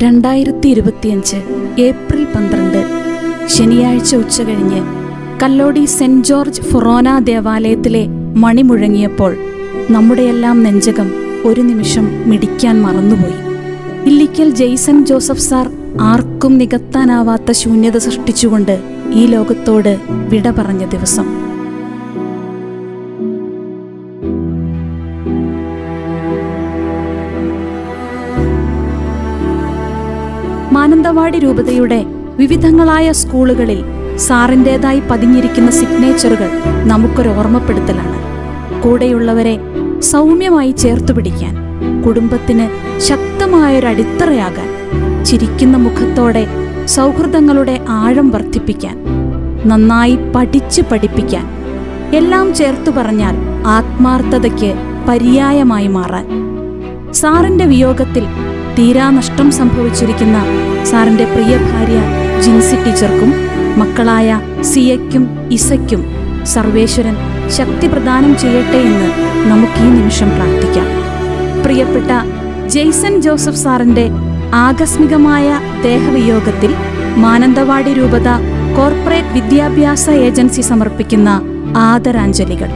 2025 April 12 ശനിയാഴ്ച ഉച്ചകഴിഞ്ഞ് Kallody saint George ഫൊറോന ദേവാലയത്തിലെ മണി മുഴങ്ങിയപ്പോൾ നമ്മുടെയെല്ലാം നെഞ്ചകം ഒരു നിമിഷം മിടിക്കാൻ മറന്നുപോയി. ഇല്ലിക്കൽ ജെയ്സൺ ജോസഫ് സാർ ആർക്കും നികത്താനാവാത്ത ശൂന്യത സൃഷ്ടിച്ചുകൊണ്ട് ഈ ലോകത്തോട് വിട പറഞ്ഞ ദിവസം. മാനന്തവാടി രൂപതയുടെ വിവിധങ്ങളായ സ്കൂളുകളിൽ സാറിൻ്റെതായി പതിഞ്ഞിരിക്കുന്ന സിഗ്നേച്ചറുകൾ നമുക്കൊരു ഓർമ്മപ്പെടുത്തലാണ്. കൂടെയുള്ളവരെ സൗമ്യമായി ചേർത്തുപിടിക്കാൻ, കുടുംബത്തിന് ശക്തമായൊരടിത്തറയാകാൻ, ചിരിക്കുന്ന മുഖത്തോടെ സൗഹൃദങ്ങളുടെ ആഴം വർദ്ധിപ്പിക്കാൻ, നന്നായി പഠിപ്പിക്കാൻ, എല്ലാം ചേർത്തു പറഞ്ഞാൽ ആത്മാർത്ഥതയ്ക്ക് പര്യായമായി മാറാൻ. സാറിൻ്റെ വിയോഗത്തിൽ തീരാനഷ്ടം സംഭവിച്ചിരിക്കുന്ന സാറിൻ്റെ പ്രിയ ഭാര്യ ജിൻസി ടീച്ചർക്കും മക്കളായ സിയയ്ക്കും ഇസയ്ക്കും സർവേശ്വരൻ ശക്തി പ്രദാനം ചെയ്യട്ടെ എന്ന് നമുക്ക് ഈ നിമിഷം പ്രാർത്ഥിക്കാം. പ്രിയപ്പെട്ട ജെയ്സൺ ജോസഫ് സാറിൻ്റെ ആകസ്മികമായ ദേഹവിയോഗത്തിൽ മാനന്തവാടി രൂപത കോർപ്പറേറ്റ് വിദ്യാഭ്യാസ ഏജൻസി സമർപ്പിക്കുന്ന ആദരാഞ്ജലികൾ.